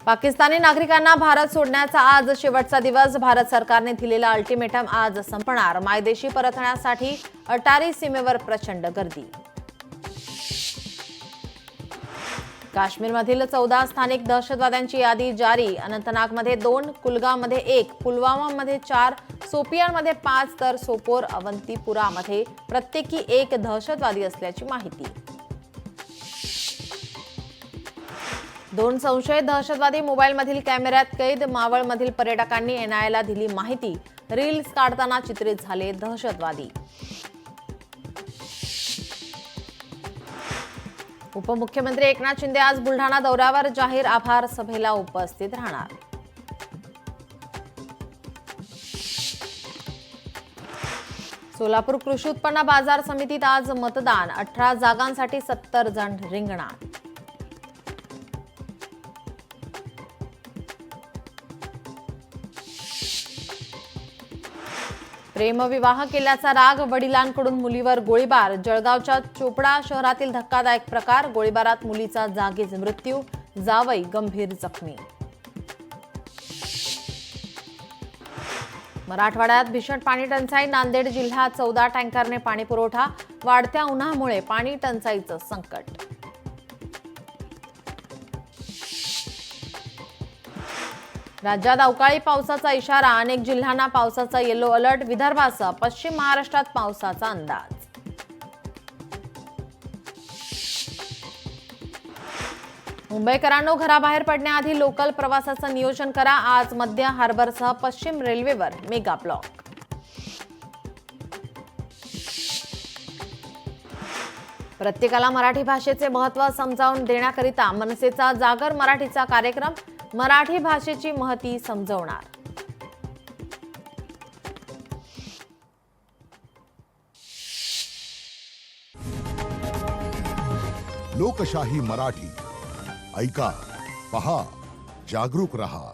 पाकिस्तानी नागरिकांना भारत सोडण्याचा आज शेवटचा दिवस। भारत सरकारने दिलेला अल्टिमेटम आज संपणार। मायदेशी परतण्यासाठी अटारी सीमेवर प्रचंड गर्दी। काश्मीरमधील 14 स्थानिक दहशतवाद्यांची यादी जारी। अनंतनागमध्ये 2, कुलगाममध्ये 1, पुलवामामध्ये 4, सोपियानमध्ये 5 तर सोपोर अवंतीपुरामध्ये प्रत्येकी 1 दहशतवादी असल्याची माहिती। 2 संशयित दहशतवादी मोबाईलमधील कॅमेऱ्यात कैद। मावळमधील पर्यटकांनी एनआयएला दिली माहिती। रील्स काढताना चित्रित झाले दहशतवादी। उपमुख्यमंत्री एकनाथ शिंदे आज बुलढाणा दौऱ्यावर। जाहीर आभार सभेला उपस्थित राहणार। सोलापूर कृषी उत्पन्न बाजार समितीत आज मतदान। 18 जागांसाठी 70 जण रिंगणात। प्रेमविवाह केल्याचा राग, वडिलांकडून मुलीवर गोळीबार। जळगावच्या चोपडा शहरातील धक्कादायक प्रकार। गोळीबारात मुलीचा जागीच मृत्यू, जावई गंभीर जखमी। मराठवाड्यात भीषण पाणी टंचाई। नांदेड जिल्ह्यात 14 टँकरने पाणी पुरवठा। वाढत्या उन्हामुळे पाणी टंचाईचं संकट। राज्यात अवकाळी पावसाचा इशारा। अनेक जिल्ह्यांना पावसाचा येलो अलर्ट। विदर्भासह पश्चिम महाराष्ट्रात पावसाचा अंदाज। मुंबईकरांनो, घराबाहेर पडण्याआधी लोकल प्रवासाचं नियोजन करा। आज मध्य हार्बरसह पश्चिम रेल्वेवर मेगा ब्लॉक। प्रत्येकाला मराठी भाषेचे महत्त्व समजावून देण्याकरिता मनसेचा जागर मराठीचा कार्यक्रम। मराठी भाषेची महती समजवणार। लोकशाही मराठी ऐका, पहा, जागरूक रहा।